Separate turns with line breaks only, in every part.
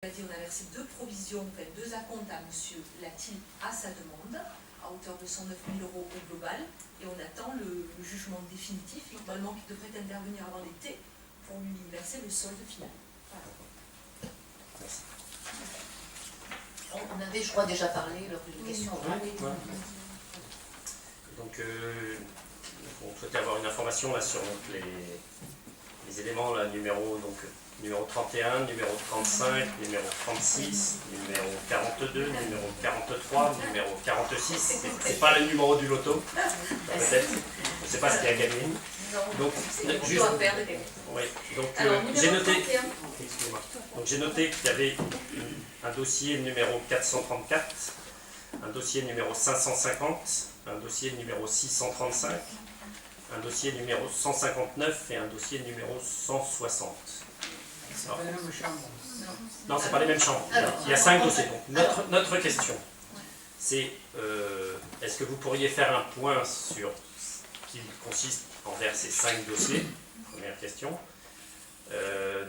On a versé 2 provisions, enfin 2 acomptes à M. Latil à sa demande, à hauteur de 109 000 € au global, et on attend le jugement définitif, normalement qui devrait intervenir avant l'été, pour lui verser le solde final. Voilà.
Merci.
On avait, je crois, déjà parlé lors d'une question.
Oui. Donc, on souhaitait avoir une information là, sur donc, les éléments, là, numéro 31, numéro 35, numéro 36, numéro 42, numéro 43, numéro 46. C'est pas le numéro du loto, peut-être. Je ne sais pas ce qu'il y a gagné. Donc, juste, oui, donc j'ai noté. Excusez-moi. Donc j'ai noté qu'il y avait un dossier numéro 434, un dossier numéro 550, un dossier numéro 635, un dossier numéro 159 et un dossier numéro 160.
C'est pas la même chambre.
Non, ce n'est pas les mêmes chambres. Il y a 5 dossiers. Donc, notre question, c'est est-ce que vous pourriez faire un point sur ce qui consiste envers ces 5 dossiers? Première question.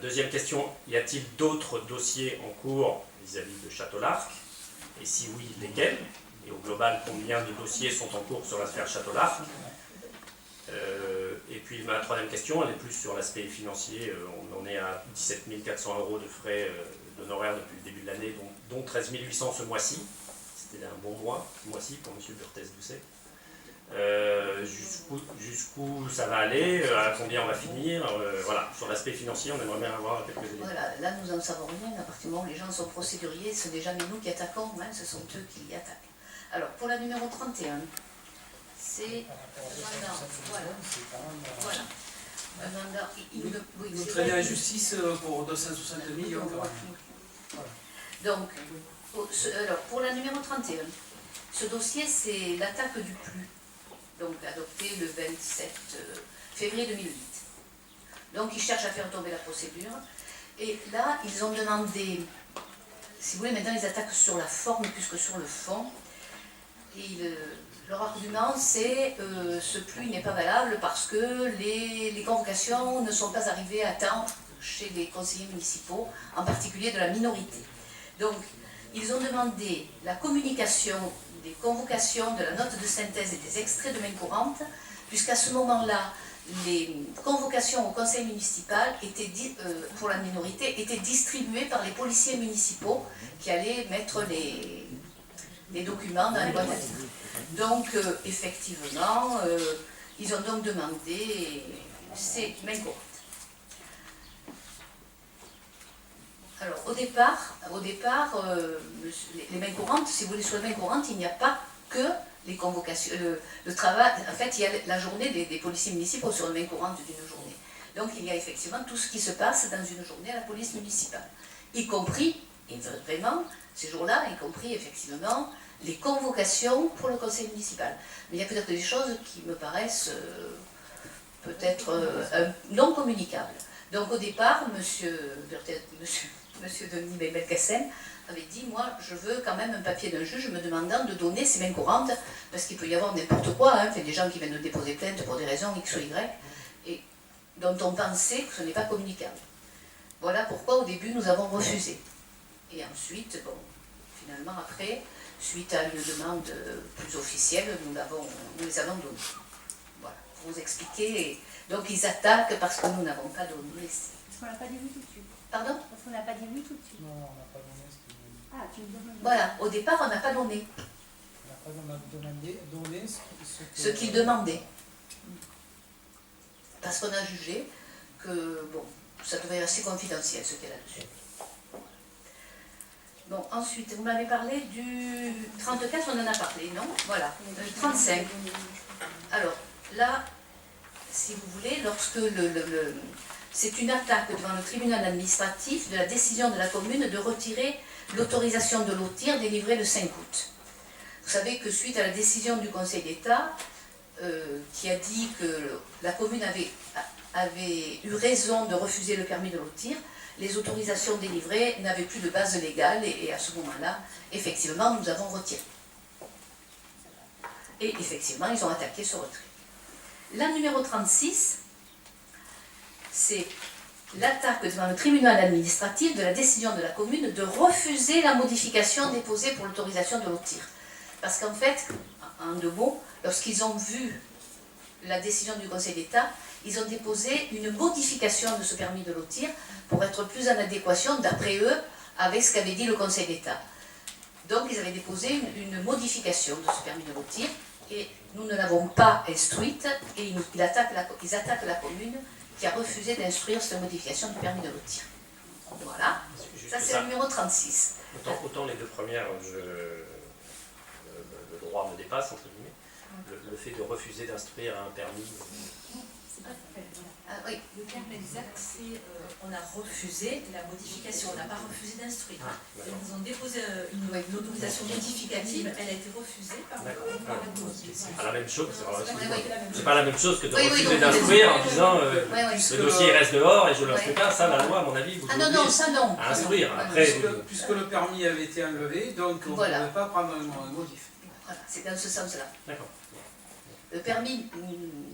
Deuxième question, y a-t-il d'autres dossiers en cours vis-à-vis de Château-Larc? Et si oui, lesquels? Et au global, combien de dossiers sont en cours sur l'affaire Château-Larc? Et puis ma troisième question, elle est plus sur l'aspect financier. On en est à 17 400 € de frais d'honoraires depuis le début de l'année, dont 13 800 ce mois-ci. C'était un bon mois, ce mois-ci, pour M. Burthez-Doucet. Jusqu'où ça va aller, à combien on va finir, voilà. Sur l'aspect financier, on aimerait bien avoir quelques éléments.
Voilà, là nous n'en savons rien, à partir du moment où les gens sont procéduriers, ce n'est jamais nous qui attaquons, hein, ce sont eux qui attaquent. Alors, pour la numéro 31, c'est voilà. Un mandat,
Vous traînez en justice pour 260 millions. Voilà.
Donc, alors, pour la numéro 31, ce dossier, c'est l'attaque du PLU, donc adopté le 27 février 2008. Donc, ils cherchent à faire tomber la procédure. Et là, ils ont demandé, si vous voulez, maintenant ils attaquent sur la forme plus que sur le fond. Et leur argument, c'est ce PLU n'est pas valable parce que les convocations ne sont pas arrivées à temps chez les conseillers municipaux, en particulier de la minorité. Donc, ils ont demandé la communication des convocations, de la note de synthèse et des extraits de main courante, puisqu'à ce moment-là, les convocations au conseil municipal étaient, pour la minorité étaient distribuées par les policiers municipaux qui allaient mettre les documents dans les boîtes à lettres. Donc, effectivement, ils ont donc demandé ces mains courantes. Alors, au départ les mains courantes, si vous voulez, sur les mains courantes, il n'y a pas que les convocations, le travail, en fait, il y a la journée des policiers municipaux sur les mains courantes d'une journée. Donc, il y a effectivement tout ce qui se passe dans une journée à la police municipale, y compris, et vraiment, ces jours-là, y compris, effectivement, les convocations pour le conseil municipal. Mais il y a peut-être des choses qui me paraissent peut-être non communicables. Donc, au départ, monsieur Denis Belkacem avait dit, moi, je veux quand même un papier d'un juge me demandant de donner ses mains courantes, parce qu'il peut y avoir n'importe quoi, hein, des gens qui viennent de déposer plainte pour des raisons X ou Y, et dont on pensait que ce n'est pas communicable. Voilà pourquoi, au début, nous avons refusé. Et ensuite, bon, finalement, après, suite à une demande plus officielle, nous les avons donnés. Voilà, pour vous expliquer. Donc, ils attaquent parce que nous n'avons pas donné.
Parce qu'on n'a pas dit oui tout de suite.
Pardon?
Parce qu'on n'a pas dit oui tout de suite.
Non, on n'a pas donné ce qu'il veut.
Ah, tu me demandes.
Voilà, au départ, on n'a pas donné
On n'a pas donné
ce qu'ils demandaient. Parce qu'on a jugé que, bon, ça devait être assez confidentiel ce qu'il y a là-dessus. Bon, ensuite, vous m'avez parlé du 34, on en a parlé, non? Voilà, 35. Alors, là, si vous voulez, lorsque c'est une attaque devant le tribunal administratif de la décision de la commune de retirer l'autorisation de lotir délivrée le 5 août. Vous savez que suite à la décision du Conseil d'État, qui a dit que la commune avait eu raison de refuser le permis de lotir, les autorisations délivrées n'avaient plus de base légale et à ce moment-là, effectivement, nous avons retiré. Et effectivement, ils ont attaqué ce retrait. La numéro 36, c'est l'attaque devant le tribunal administratif de la décision de la commune de refuser la modification déposée pour l'autorisation de lotir. Parce qu'en fait, en deux mots, lorsqu'ils ont vu la décision du Conseil d'État, ils ont déposé une modification de ce permis de lotir pour être plus en adéquation, d'après eux, avec ce qu'avait dit le Conseil d'État. Donc ils avaient déposé une modification de ce permis de lotir et nous ne l'avons pas instruite et ils attaquent la commune qui a refusé d'instruire cette modification du permis de lotir. Voilà, ça c'est le numéro 36.
Autant les deux premières, le droit me dépasse, entre guillemets. Le fait de refuser d'instruire un permis.
Ah, oui.
Le terme exact, c'est on a refusé la modification, on n'a pas refusé d'instruire. Ils ont déposé une autorisation modificative, elle a été refusée par la commune.
C'est pas la même chose.
Oui.
C'est pas la même chose que de
Oui,
refuser
donc,
d'instruire en disant
Oui.
le dossier reste dehors et je ne l'instruis pas. Ça, la loi, à mon avis, vous
Ah non, non,
oblige
ça non.
à instruire.
Ouais,
Après,
Puisque le permis avait été enlevé, donc on ne
Voilà.
pouvait pas prendre un modif.
Voilà, c'est dans ce sens-là.
d'accord.
Le permis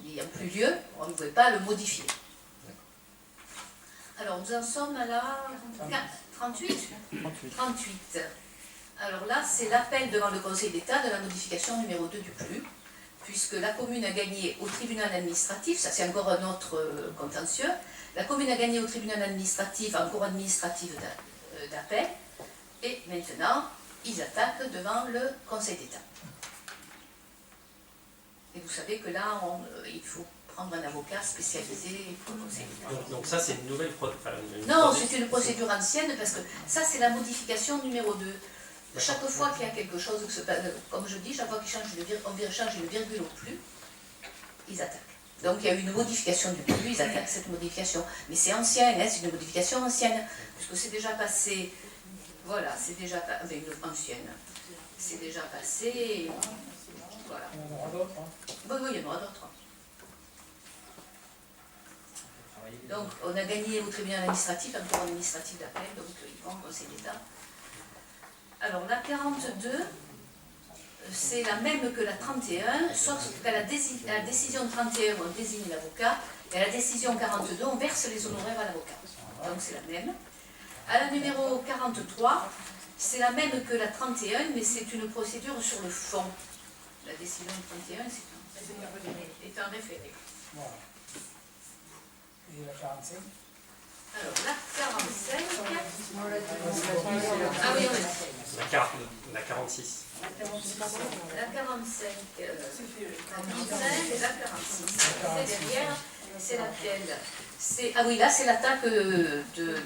n'ayant plus lieu, on ne pouvait pas le modifier. Alors, nous en sommes à la 38 38. Alors là, c'est l'appel devant le Conseil d'État de la modification numéro 2 du PLU, puisque la commune a gagné au tribunal administratif, ça c'est encore un autre contentieux, la commune a gagné au tribunal administratif, en cour administrative d'appel, et maintenant, ils attaquent devant le Conseil d'État. Et vous savez que là, il faut prendre un avocat spécialisé pour le Conseil d'État.
Donc ça, c'est une nouvelle
Non, c'est une procédure ancienne parce que ça, c'est la modification numéro 2. Chaque fois qu'il y a quelque chose, comme je dis, chaque fois qu'on change une virgule au plus, ils attaquent. Donc il y a eu une modification du plus, ils attaquent cette modification. Mais c'est ancien, hein, c'est une modification ancienne, puisque c'est déjà passé, voilà, c'est déjà avec une ancienne. C'est déjà passé, voilà.
Il y en aura d'autres, hein.
Oui, il y en aura d'autres. Donc, on a gagné au tribunal administratif, un cours administratif d'appel, donc ils vont au Conseil d'État. Alors, la 42, c'est la même que la 31, sauf qu'à la décision 31, on désigne l'avocat, et à la décision 42, on verse les honoraires à l'avocat. Donc, c'est la même. À la numéro 43, c'est la même que la 31, mais c'est une procédure sur le fond. La décision 31, c'est un référé.
Voilà. Et la 45.
Alors, la 45. Ah oui, oui.
La 46.
La 45. La 45 et la 46. C'est derrière, c'est laquelle? Ah oui, là, c'est l'attaque de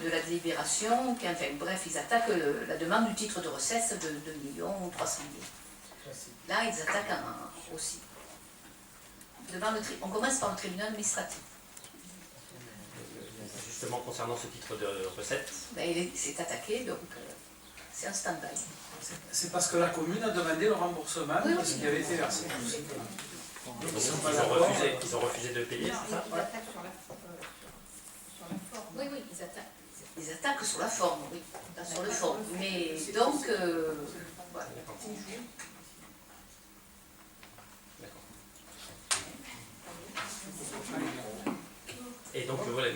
la délibération. Enfin, bref, ils attaquent la demande du titre de recette de 2 300 000. Là, ils attaquent aussi. On commence par le tribunal administratif.
Justement, concernant ce titre de recette,
Il s'est attaqué, donc c'est un stand-by.
C'est parce que la commune a demandé le remboursement
Oui,
de ce qui avait été versé.
ils ont refusé de payer, c'est ça?
Oui, ils attaquent sur la forme, oui, pas sur le fond. Mais donc, voilà.
Et donc, voilà,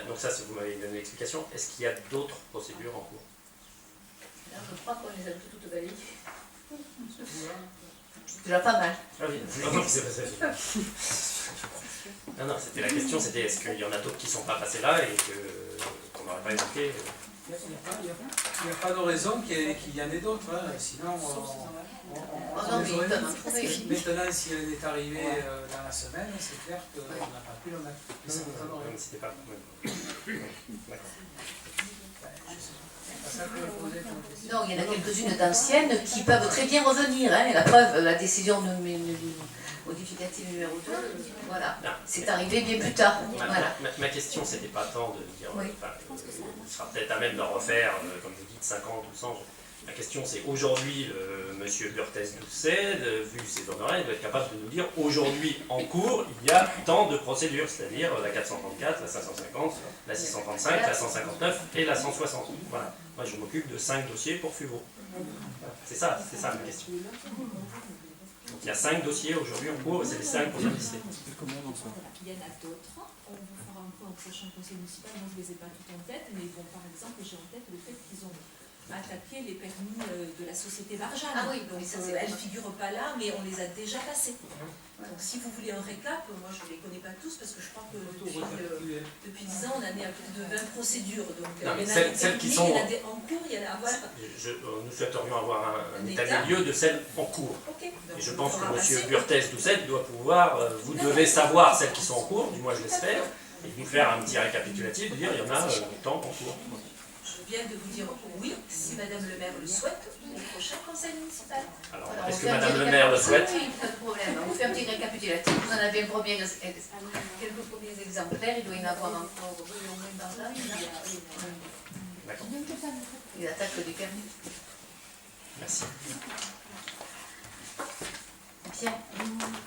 donc ça, vous m'avez donné l'explication. Est-ce qu'il y a d'autres procédures en cours?
Là, je crois qu'on les a toutes balayées. C'est déjà pas mal.
Ah oui, non, c'est pas ça. Non, c'était la question, c'était est-ce qu'il y en a d'autres qui ne sont pas passés là et qu'on n'aurait pas évoqué?
Il n'y a pas de raison qu'il y en ait d'autres, hein. Sinon
Non, mais ils peuvent en trouver.
Maintenant, si elle est arrivée dans la semaine, c'est clair qu'on n'a pas pu le mettre. Mais ça m'étonnerait.
Non, c'était pas. D'accord.
C'est ça que je posais comme question.
Non, il y en a quelques-unes d'anciennes qui peuvent très bien revenir. Hein. La preuve, la décision de modificative numéro 2, voilà. C'est arrivé bien plus tard. Voilà.
Ma question, c'était pas tant de dire,
Oui.
il sera peut-être à même d'en refaire, comme vous dites, 50 ou 100. Ma question, c'est aujourd'hui, monsieur Burthez-Doucet, vu ses honoraires, il doit être capable de nous dire aujourd'hui, en cours, il y a tant de procédures, c'est-à-dire la 434, la 550, la 635, la 159 et la 160. Voilà. Moi, je m'occupe de 5 dossiers pour FUVO. Voilà. C'est ça ma question. Donc il y a 5 dossiers aujourd'hui en cours, et c'est les 5 qu'on vient de lister.
Voilà. Il y en a d'autres. On vous fera un point au prochain conseil municipal. Moi, je ne les ai pas toutes en tête, mais bon, par exemple, j'ai en tête le fait qu'ils ont attaqué les permis de la société Barjane.
Ah oui,
donc
ça, c'est
elles ne
pas-
figurent pas là, mais on les a déjà passées. Donc si vous voulez un récap, moi je ne les connais pas tous parce que je crois que depuis 10 ans on en est à plus de 20 procédures. Donc
Non, mais
il y en a des
celles qui
terminées,
sont-
il y en a des en cours, il y en a. Voilà.
Nous souhaiterions avoir un état
état.
des lieux de celles en cours.
Ok. Donc,
Et je
on
pense
fera
que M.
passer.
Burthez-Doucet doit pouvoir, vous devez savoir celles qui sont en cours, du moins je l'espère, et nous faire un petit récapitulatif, de dire il y en a tant en cours.
Je viens de vous dire oui, si Madame le maire le souhaite, au prochain conseil municipal.
Alors,
Voilà,
est-ce
on
que
fait un
Madame
petit
le maire le souhaite?
Oui, pas de problème. On fait un petit récapitulatif. Vous en avez quelques premiers exemplaires. Il doit y en avoir encore au moins dans là.
D'accord,
Il attaque des permis.
merci.
Bien.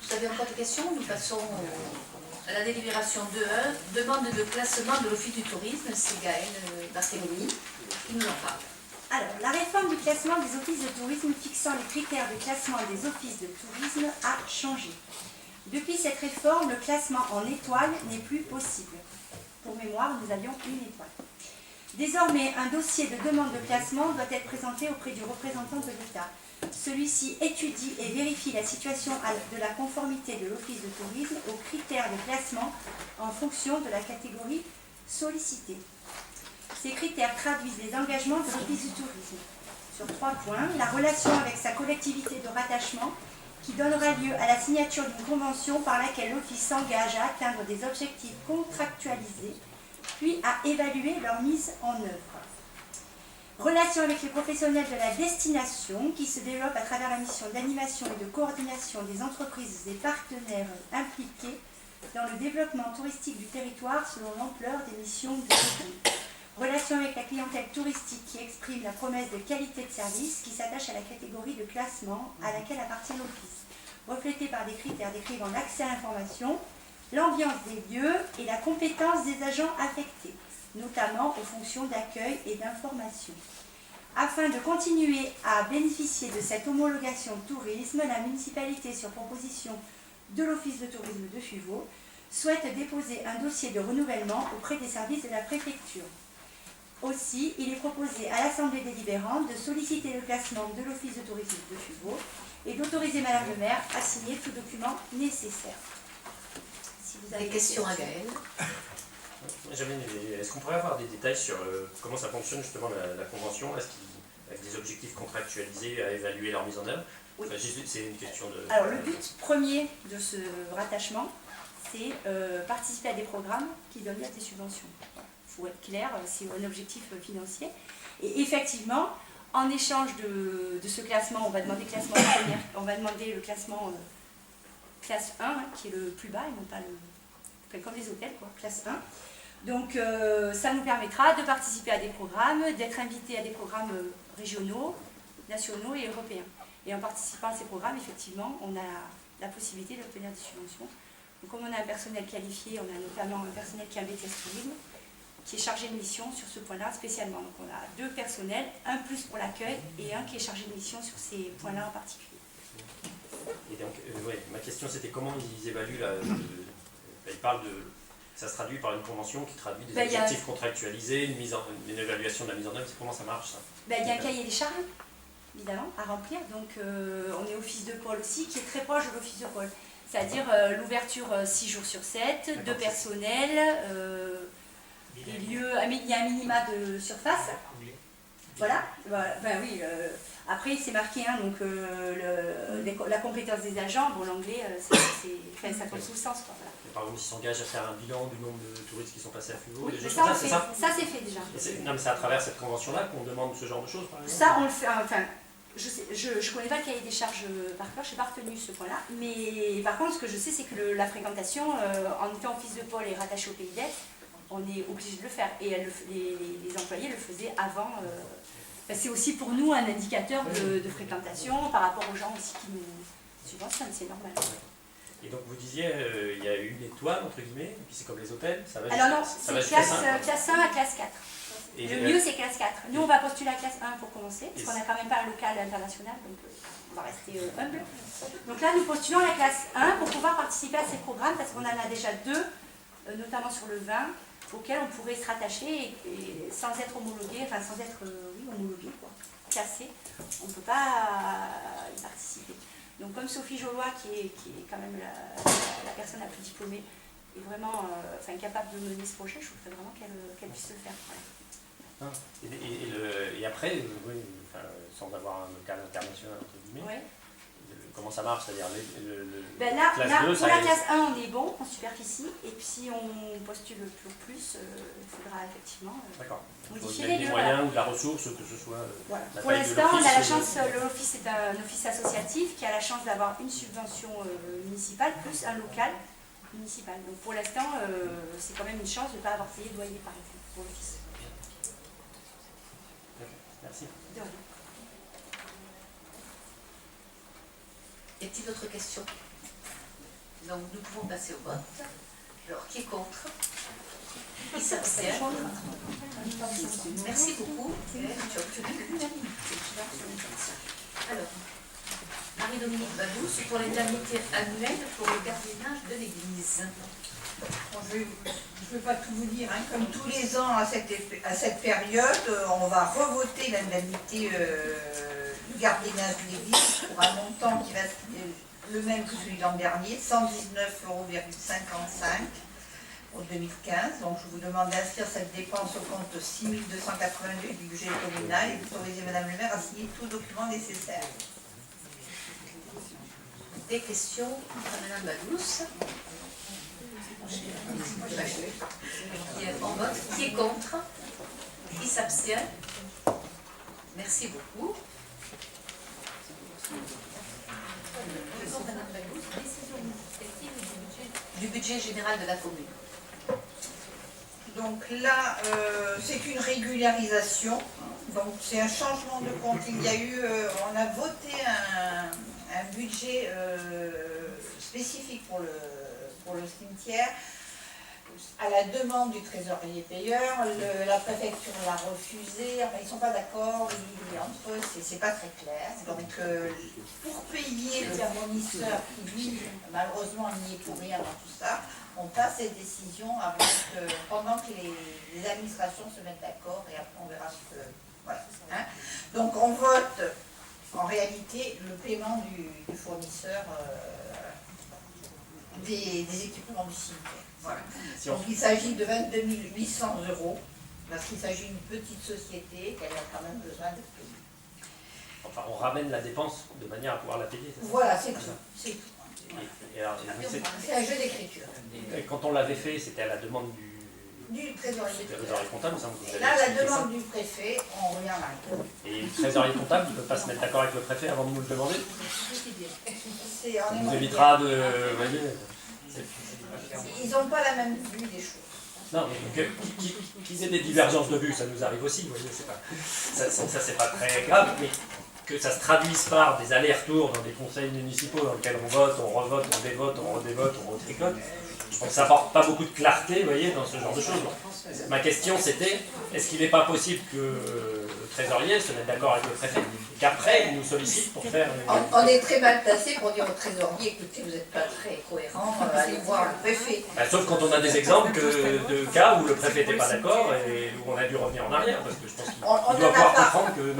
Vous avez encore des questions? Nous passons à la délibération 2.1. Demande de classement de l'Office du tourisme. C'est Gaëlle Barthélémy qui nous en parle.
Alors, la réforme du classement des offices de tourisme fixant les critères de classement des offices de tourisme a changé. Depuis cette réforme, le classement en étoile n'est plus possible. Pour mémoire, nous avions une étoile. Désormais, un dossier de demande de classement doit être présenté auprès du représentant de l'État. Celui-ci étudie et vérifie la situation de la conformité de l'office de tourisme aux critères de classement en fonction de la catégorie sollicitée. Ces critères traduisent les engagements de l'Office du tourisme. Sur 3 points, la relation avec sa collectivité de rattachement, qui donnera lieu à la signature d'une convention par laquelle l'Office s'engage à atteindre des objectifs contractualisés, puis à évaluer leur mise en œuvre. Relation avec les professionnels de la destination, qui se développe à travers la mission d'animation et de coordination des entreprises et partenaires impliqués dans le développement touristique du territoire selon l'ampleur des missions du groupe. Relation avec la clientèle touristique qui exprime la promesse de qualité de service qui s'attache à la catégorie de classement à laquelle appartient l'office, reflétée par des critères décrivant l'accès à l'information, l'ambiance des lieux et la compétence des agents affectés, notamment aux fonctions d'accueil et d'information. Afin de continuer à bénéficier de cette homologation tourisme, la municipalité, sur proposition de l'Office de tourisme de Fuveau, souhaite déposer un dossier de renouvellement auprès des services de la préfecture. Aussi, il est proposé à l'Assemblée délibérante de solliciter le classement de l'Office de tourisme de Fuveau et d'autoriser Madame le maire à signer tout document nécessaire. Si vous avez
Des questions à Gaëlle?
Est-ce qu'on pourrait avoir des détails sur comment ça fonctionne justement la convention? Est-ce qu'avec des objectifs contractualisés à évaluer leur mise en œuvre?
Oui.
Enfin, c'est une question de...
Alors, le but premier de ce rattachement, c'est participer à des programmes qui donnent lieu à des subventions. Il faut être clair, c'est un objectif financier. Et effectivement, en échange de ce classement, on va demander classement première, on va demander le classement classe 1, hein, qui est le plus bas, et non pas le... comme les hôtels, quoi, classe 1. Donc, ça nous permettra de participer à des programmes, d'être invité à des programmes régionaux, nationaux et européens. Et en participant à ces programmes, effectivement, on a la possibilité d'obtenir des subventions. Donc, comme on a un personnel qualifié, on a notamment un personnel qui a un BTS tourisme, qui est chargé de mission sur ce point-là spécialement. Donc, on a 2 personnels, un plus pour l'accueil et un qui est chargé de mission sur ces points-là en particulier.
Et donc, ma question c'était comment ils évaluent ils parlent de... Ça se traduit par une convention qui traduit des objectifs contractualisés, une évaluation de la mise en œuvre. Comment ça marche, ça?
Il y a un cahier des charges, évidemment, à remplir. Donc, on est office de pôle aussi, qui est très proche de l'office de pôle. C'est-à-dire l'ouverture 6 jours sur 7, 2 personnels, des lieux, il y a un minima de surface. Voilà, ben oui. Après, c'est marqué, hein, donc la compétence des agents. Bon, l'anglais, ça colle sous le sens, quoi. Voilà.
Par exemple, ils s'engagent à faire un bilan du nombre de touristes qui sont passés à Fuveau.
Oui,
Des
mais
choses
ça,
comme
on fait. Ça, c'est fait déjà.
Non, mais c'est à travers cette convention-là qu'on demande ce genre de choses, par exemple?
Ça, on le fait. Enfin, je connais pas le cahier des charges par cœur, je n'ai pas retenu ce point-là. Mais par contre, ce que je sais, c'est que la fréquentation, en étant office de pôle et rattaché au pays d'aide, on est obligé de le faire. Et les employés le faisaient avant. C'est aussi pour nous un indicateur de fréquentation par rapport aux gens aussi qui nous subventionnent, c'est normal.
Et donc vous disiez, il y a une étoile, entre guillemets, et puis c'est comme les hôtels, ça va
Alors non,
ça va
c'est
jusqu'à 5.
classe 1 à classe 4.
Et
Le mieux, c'est classe 4. Nous, on va postuler à classe 1 pour commencer, parce qu'on n'a quand même pas un local international, donc on va rester humble. Donc là, nous postulons à la classe 1 pour pouvoir participer à ces programmes, parce qu'on en a déjà 2, notamment sur le vin, auxquels on pourrait se rattacher et sans être homologué, enfin sans être homologué, quoi, classé, on ne peut pas y participer. Donc comme Sophie Jollois, qui est quand même la personne la plus diplômée, est vraiment capable de mener ce projet, je voudrais vraiment qu'elle puisse le faire. Voilà.
Et après, oui, sans avoir un local international, entre guillemets,
Ouais.
comment ça marche? C'est-à-dire
Ben là,
classe 2,
pour la classe 1, on est bon en superficie, et puis si on postule pour plus, il faudra effectivement
D'accord. Il faut
modifier
mettre
les
des
lieux.
moyens ou de la ressource, que ce soit
Voilà.
la
Pour
taille de
l'instant, on a la
l'office,
chance, l'office est un office associatif qui a la chance d'avoir une subvention municipale plus un local municipal. Donc pour l'instant, c'est quand même une chance de ne pas avoir payé de loyer par exemple pour l'office.
Merci.
De rien.
Y a-t-il d'autres questions? Donc nous pouvons passer au vote. Alors, qui est contre? Qui s'abstient? Merci beaucoup. Tu as obtenu l'unanimité. Alors, Marie-Dominique Badous pour l'indemnité annuelle pour le gardiennage de l'église.
Bon, je ne vais pas tout vous dire, hein. Comme tous les ans à cette période, on va revoter l'indemnité du gardiennage de l'église pour un montant qui reste le même que celui de l'an dernier, 119,55 € pour 2015. Donc je vous demande d'inscrire cette dépense au compte 6282 du budget communal et d'autoriser Madame le maire à signer tout document nécessaire.
Des questions à Madame Badous? On vote. Qui est contre? Qui s'abstient? Merci beaucoup. Madame Badous, décision du budget général de la commune.
Donc là, c'est une régularisation, donc c'est un changement de compte. Il y a eu, on a voté un budget spécifique pour le cimetière, à la demande du trésorier payeur. La préfecture l'a refusé, enfin ils ne sont pas d'accord, entre eux c'est pas très clair. Donc pour payer le fournisseur qui lui malheureusement n'y est pour rien dans tout ça, on passe cette décision pendant que les administrations se mettent d'accord et après on verra ce que... Voilà. Hein. Donc on vote en réalité le paiement du fournisseur des équipements du cimetière. Voilà. Donc il s'agit de 22 800 €, parce qu'il s'agit d'une petite société qui a quand même besoin de payer.
Enfin, on ramène la dépense de manière à pouvoir la payer.
Voilà, c'est tout. C'est tout.
Et
C'est un jeu d'écriture.
et quand on l'avait fait, c'était à la demande
Du trésorier.
comptable, il me semble que vous
Et
avez
là, la
expliqué ça.
demande du préfet, on revient en arrière.
Et le trésorier comptable, il ne peut pas se mettre d'accord avec le préfet avant de nous le demander.
C'est
Ça
en
nous évitera de... vous voyez,
Ils n'ont pas la même vue des choses.
non, mais qu'ils aient des divergences de vues, ça nous arrive aussi, vous voyez, c'est pas, ça c'est pas très grave, mais que ça se traduise par des allers-retours dans des conseils municipaux dans lesquels on vote, on revote, on dévote, on redévote, on retricote, je pense que ça n'apporte pas beaucoup de clarté, vous voyez, dans ce genre de choses. Ma question c'était, est-ce qu'il n'est pas possible que le trésorier se mette d'accord avec le préfet, qu'après il nous sollicite pour faire...
On est très mal placé pour dire au trésorier, écoutez, vous n'êtes pas très cohérent, allez voir le préfet.
Sauf quand on a des exemples de cas où le préfet n'était pas d'accord et où on a dû revenir en arrière, parce que je pense qu'il doit pouvoir comprendre que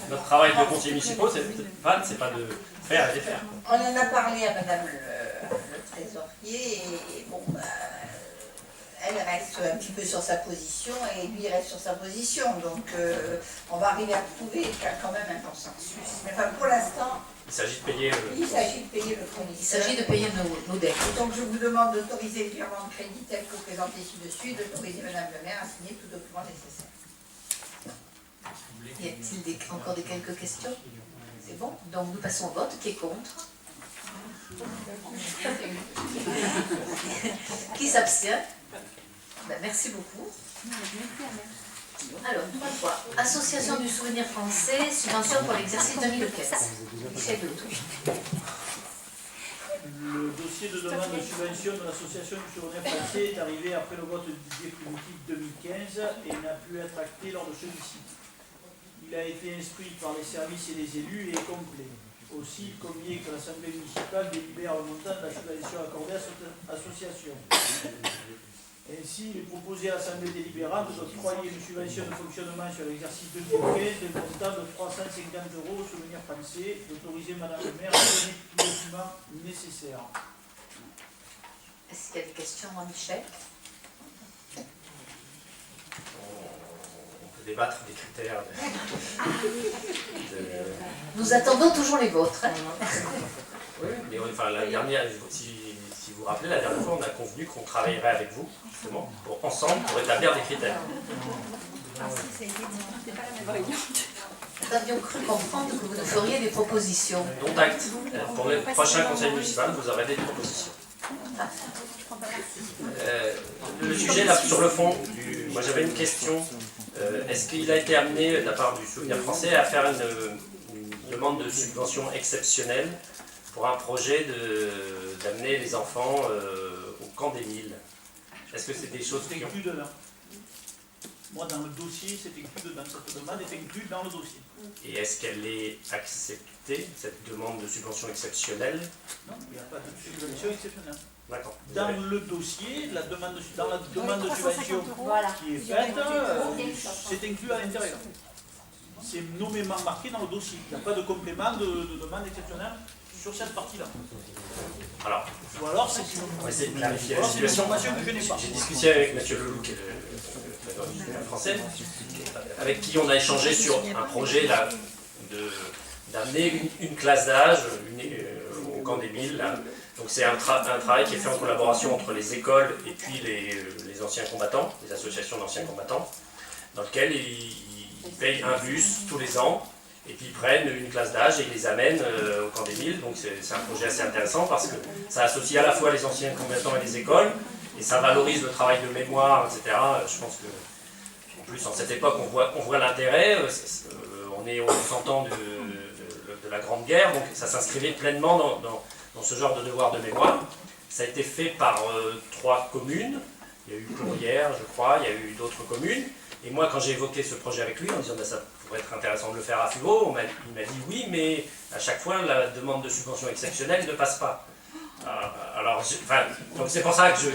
notre travail de conseiller municipal, c'est pas de faire et défaire.
On en a parlé à Madame le trésorier et bon, elle reste un petit peu sur sa position et lui reste sur sa position. Donc on va arriver à trouver quand même un consensus. Mais enfin, pour l'instant,
il s'agit de payer
il s'agit de payer le fournisseur.
Il s'agit de payer nos dettes.
Et donc je vous demande d'autoriser le virement de crédit tel que présenté ci-dessus et d'autoriser Madame le maire à signer tout document nécessaire.
Y a-t-il encore quelques questions? C'est bon? Donc nous passons au vote. Qui est contre? Qui s'abstient? Ben, merci beaucoup. Alors, 3. Association du souvenir français, subvention pour l'exercice 2015. Michel Letou.
Le dossier de demande de subvention de l'association du Souvenir français est arrivé après le vote du budget primitif 2015 et n'a pu être acté lors de celui-ci. Il a été instruit par les services et les élus et est complet. Aussi, il convient que l'Assemblée municipale délibère le montant de la subvention accordée à cette association. Ainsi, il est proposé à l'Assemblée délibérante d'octroyer une subvention de fonctionnement sur l'exercice 2015 d'un montant de 350 € au Souvenir français, d'autoriser Madame le maire à donner tous les documents nécessaires.
Est-ce qu'il y a des questions à Michel?
On peut débattre des critères.
Nous attendons toujours les vôtres. Hein.
Oui, mais enfin, la dernière, si vous vous rappelez, la dernière fois, on a convenu qu'on travaillerait avec vous, justement, ensemble, pour établir des critères.
Ah si, ça a été dit, c'était pas la même réunion.
Nous avions cru comprendre que vous nous feriez des propositions.
Donc acte. Pour le prochain conseil municipal, vous aurez des propositions. Le sujet, là, sur le fond, moi j'avais une question. Est-ce qu'il a été amené, de la part du Souvenir français, à faire une demande de subvention exceptionnelle pour un projet d'amener les enfants au camp des Milles? Est-ce que c'est des choses
C'est
qui ont...
inclus dedans. Moi, dans le dossier, c'est inclus dedans. Cette demande est inclue dans le dossier.
Et est-ce qu'elle est acceptée, cette demande de subvention exceptionnelle?
Non, il n'y a pas de subvention exceptionnelle.
D'accord.
Dans le dossier, dans la demande de subvention
Voilà.
qui est faite, c'est inclus à l'intérieur. C'est nommément marqué dans le dossier. Il n'y a pas de complément de demande exceptionnelle sur cette partie-là.
Alors,
Ou alors, c'est
on va essayer de clarifier la
une
situation.
information que je n'ai pas.
J'ai discuté avec M. Leloup, qui est le président du Souvenir français, avec qui on a échangé sur un projet là, d'amener une classe d'âge au camp des Milles. Là. Donc c'est un travail qui est fait en collaboration entre les écoles et puis les anciens combattants, les associations d'anciens combattants, dans lequel ils payent un bus tous les ans, et puis ils prennent une classe d'âge et ils les amènent au camp des Milles. Donc c'est un projet assez intéressant parce que ça associe à la fois les anciens combattants et les écoles, et ça valorise le travail de mémoire, etc. Je pense que, en plus, en cette époque, on voit l'intérêt. On est aux 100 ans de la Grande Guerre, donc ça s'inscrivait pleinement dans ce genre de devoir de mémoire. Ça a été fait par 3 communes. Il y a eu Courrières, je crois, il y a eu d'autres communes. Et moi, quand j'ai évoqué ce projet avec lui, en disant ça pourrait être intéressant de le faire à Fuveau, il m'a dit oui, mais à chaque fois, la demande de subvention exceptionnelle ne passe pas. Donc c'est pour ça que je...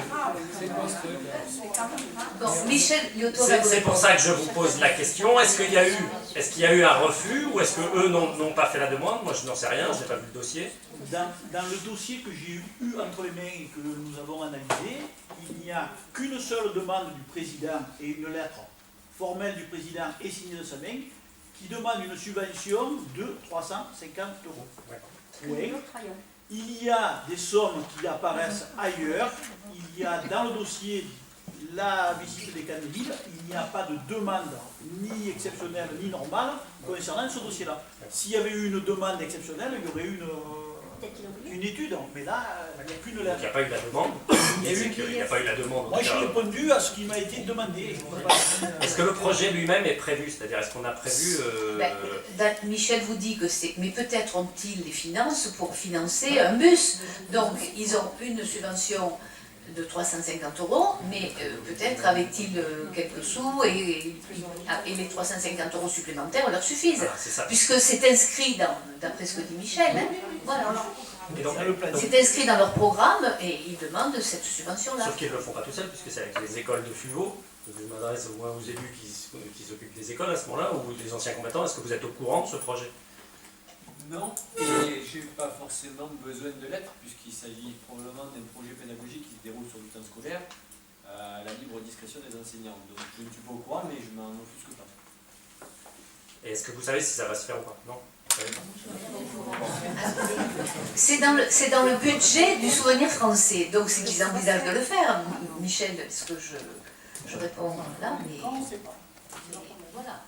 Bon, Michel Liotto,
C'est pour ça que je vous pose la question. Est-ce qu'il y a eu un refus ou est-ce qu'eux n'ont pas fait la demande? Moi, je n'en sais rien, je n'ai pas vu le dossier.
Dans le dossier que j'ai eu entre les mains et que nous avons analysé, il n'y a qu'une seule demande du président et une lettre formelle du président et signée de sa main qui demande une subvention de 350 €. Oui. Il y a des sommes qui apparaissent ailleurs. Il y a dans le dossier la visite des camps des Milles. Il n'y a pas de demande ni exceptionnelle ni normale concernant ce dossier-là. S'il y avait eu une demande exceptionnelle, il y aurait eu une étude. Mais là, il n'y a qu'une lettre.
Il n'y a pas eu la demande. Il n'y a pas eu la demande.
Moi, j'ai répondu à ce qui m'a été demandé.
Est-ce que le projet lui-même est prévu? C'est-à-dire, est-ce qu'on a prévu...
Michel vous dit que c'est... Mais peut-être ont-ils les finances pour financer un bus. Donc, ils ont une subvention de 350 €, mais peut-être avaient-ils quelques sous et les 350 € supplémentaires leur suffisent.
Ça.
Puisque c'est inscrit, d'après ce que dit Michel, hein, voilà.
Et donc,
C'est inscrit dans leur programme et ils demandent cette subvention-là.
sauf qu'ils ne le font pas tout seuls, puisque c'est avec les écoles de Fuveau. Je m'adresse au moins aux élus qui s'occupent des écoles à ce moment-là, ou des anciens combattants. Est-ce que vous êtes au courant de ce projet?
Non, et je n'ai pas forcément besoin de lettres, puisqu'il s'agit probablement d'un projet pédagogique qui se déroule sur du temps scolaire, à la libre discrétion des enseignants. Donc je ne suis pas au courant, mais je m'en offusque pas.
Et est-ce que vous savez si ça va se faire ou pas? Non?
C'est dans le budget du Souvenir français, donc c'est qu'ils envisagent de le faire. Michel, est-ce que je réponds là, mais voilà.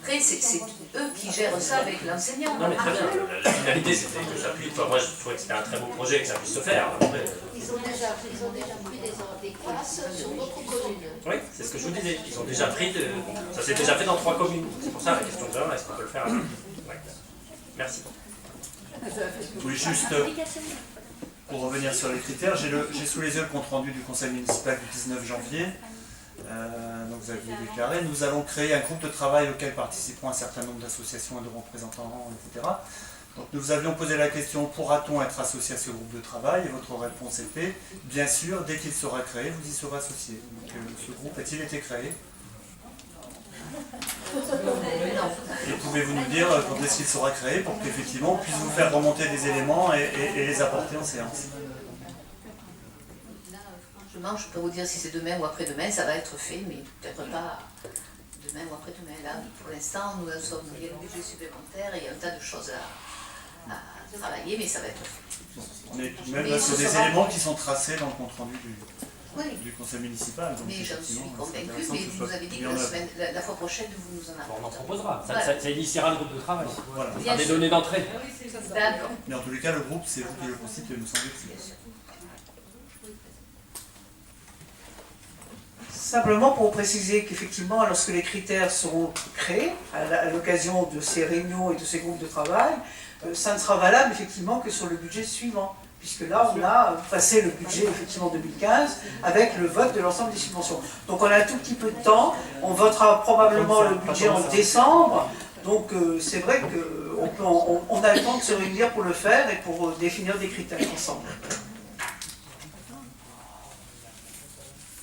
Après, c'est eux qui gèrent ça avec l'enseignant.
Non mais très bien, la finalité c'était que ça puisse... Enfin, moi je trouvais que c'était un très beau projet et que ça puisse se faire. Après,
Ils ont déjà pris des classes sur d'autres communes.
oui, c'est ce que je vous disais. Ils ont déjà pris... Ça s'est déjà fait dans 3 communes. C'est pour ça la question de est-ce qu'on peut le faire? Ouais. Merci.
Oui, juste pour revenir sur les critères, j'ai sous les yeux le compte-rendu du conseil municipal du 19 janvier. Donc vous avez déclaré, nous allons créer un groupe de travail auquel participeront un certain nombre d'associations et de représentants, etc. Donc nous avions posé la question, pourra-t-on être associé à ce groupe de travail? Et votre réponse était, bien sûr, dès qu'il sera créé, vous y serez associé. Donc ce groupe a-t-il été créé? Et pouvez-vous nous dire quand est-ce qu'il sera créé pour qu'effectivement on puisse vous faire remonter des éléments et les apporter en séance?
Franchement, je peux vous dire si c'est demain ou après-demain, ça va être fait, mais peut-être pas demain ou après-demain. Là, pour l'instant, nous sommes il y a le budget supplémentaire et il y a un tas de choses à travailler, mais ça va être fait.
On est tout de même là sur des éléments qui sont tracés dans le compte-rendu du conseil municipal. Donc
mais j'en suis convaincue, mais vous nous avez dit que la fois prochaine, vous nous en avez.
On en proposera,
Voilà.
ça initiera le groupe de travail.
Voilà.
Ça sera des données d'entrée.
D'accord.
Mais en tous les cas, le groupe, c'est vous qui le constituez, me semble-t-il.
Simplement pour préciser qu'effectivement, lorsque les critères seront créés, à l'occasion de ces réunions et de ces groupes de travail, ça ne sera valable effectivement que sur le budget suivant. Puisque là, on a passé le budget effectivement 2015 avec le vote de l'ensemble des subventions. Donc on a un tout petit peu de temps, on votera probablement le budget en décembre, donc c'est vrai qu'on a le temps de se réunir pour le faire et pour définir des critères ensemble.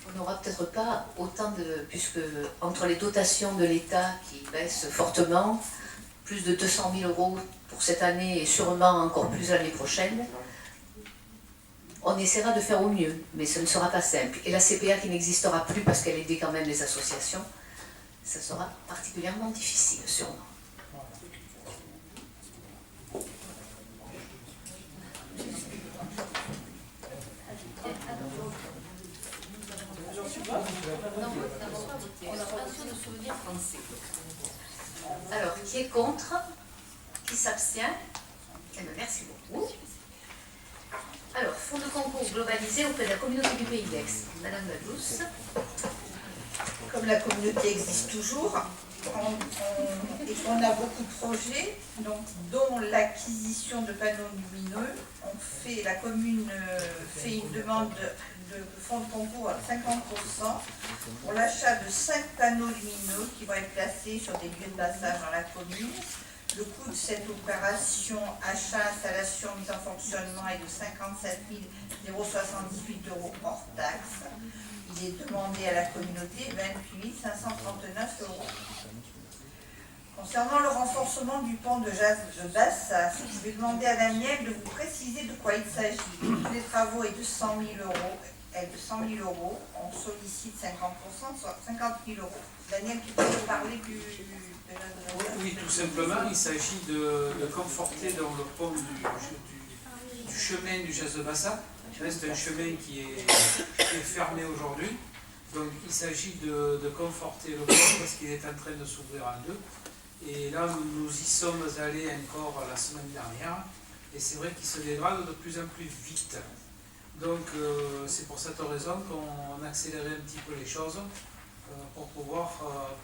On n'aura peut-être pas autant de... puisque entre les dotations de l'État qui baissent fortement, plus de 200 000 € pour cette année et sûrement encore plus l'année prochaine, on essaiera de faire au mieux, mais ce ne sera pas simple. Et la CPA qui n'existera plus parce qu'elle aidait quand même les associations, ça sera particulièrement difficile sûrement. Alors, qui est contre? Qui s'abstient? Eh bien, merci beaucoup. Alors, fonds de concours globalisé auprès de la communauté du Pays d'Aix. Madame Ladouce.
Comme la communauté existe toujours, on a beaucoup de projets, donc, dont l'acquisition de panneaux lumineux. La commune fait une demande de fonds de concours à 50% pour l'achat de 5 panneaux lumineux qui vont être placés sur des lieux de passage dans la commune. Le coût de cette opération, achat, installation, mise en fonctionnement est de 57 078 € hors taxe. Il est demandé à la communauté 28 539 €. Concernant le renforcement du pont de Jazz de Bassas, je vais demander à Daniel de vous préciser de quoi il s'agit. Les travaux est de 100 000 €. On sollicite 50%, soit 50 000 €. Daniel, tu peux nous parler
Oui, tout simplement, il s'agit de conforter dans le pont du chemin du Jazz de Bassas. C'est un chemin qui est fermé aujourd'hui. Donc il s'agit de conforter le pont parce qu'il est en train de s'ouvrir en deux. Et là, nous y sommes allés encore la semaine dernière. Et c'est vrai qu'il se dégrade de plus en plus vite. Donc c'est pour cette raison qu'on accélérait un petit peu les choses pour pouvoir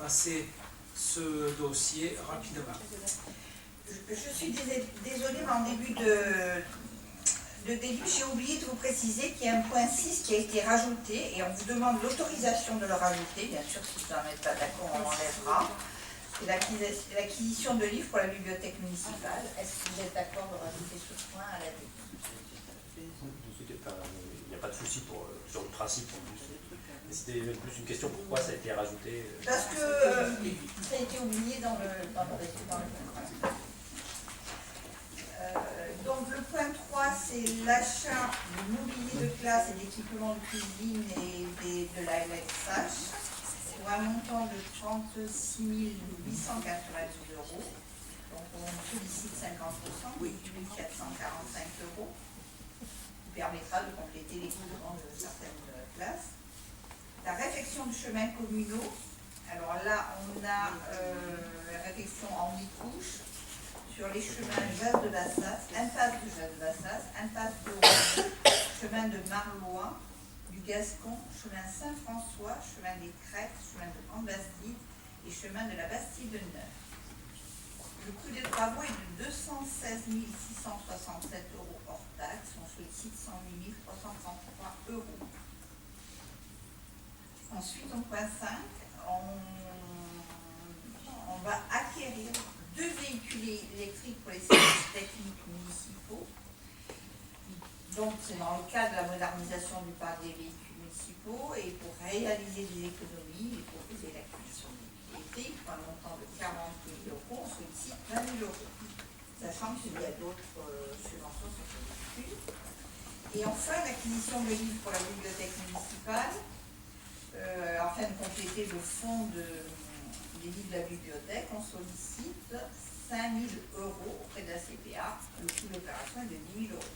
passer ce dossier rapidement.
Je suis désolée, mais en début de début, j'ai oublié de vous préciser qu'il y a un point 6 qui a été rajouté et on vous demande l'autorisation de le rajouter. Bien sûr, si vous n'en êtes pas d'accord, on l'enlèvera. C'est l'acquisition de livres pour la bibliothèque municipale. Est-ce que vous êtes d'accord de rajouter ce point à la début?
Il n'y a pas de souci sur le principe en plus. C'était plus une question pourquoi ça a été rajouté.
Parce que ça a été oublié dans le contrat. Donc le point 3, c'est l'achat de mobilier de classe et d'équipements de cuisine et de la LSH pour un montant de 36 892 €. Donc on sollicite 50%, 8 445 €, qui permettra de compléter l'équipement de certaines classes. La réfection de chemins communaux, alors là on a la réfection en 8 couches sur les chemins Jazz de Bassas, impasse de Jazz de Bassas, impasse de Rouen, chemin de Marlois, du Gascon, chemin Saint-François, chemin des Crêtes, chemin de Grande-Bastide et chemin de la Bastide-Neuve. Le coût des travaux est de 200 216 667 euros hors taxe, on sollicite 108 333 euros. Ensuite, au point 5, on va acquérir 2 véhicules électriques pour les services techniques municipaux. Donc, c'est dans le cadre de la modernisation du parc des véhicules municipaux et pour réaliser des économies et proposer l'acquisition de véhicules électriques pour un montant de 40 000 euros, on sollicite 20 000 euros, sachant qu'il y a d'autres subventions sur ces véhicules. Et enfin, l'acquisition de livres pour la bibliothèque municipale, afin de compléter le fonds des livres de la bibliothèque, on sollicite 5 000 euros auprès de la CPA. Le coût de l'opération est de 10 000 euros.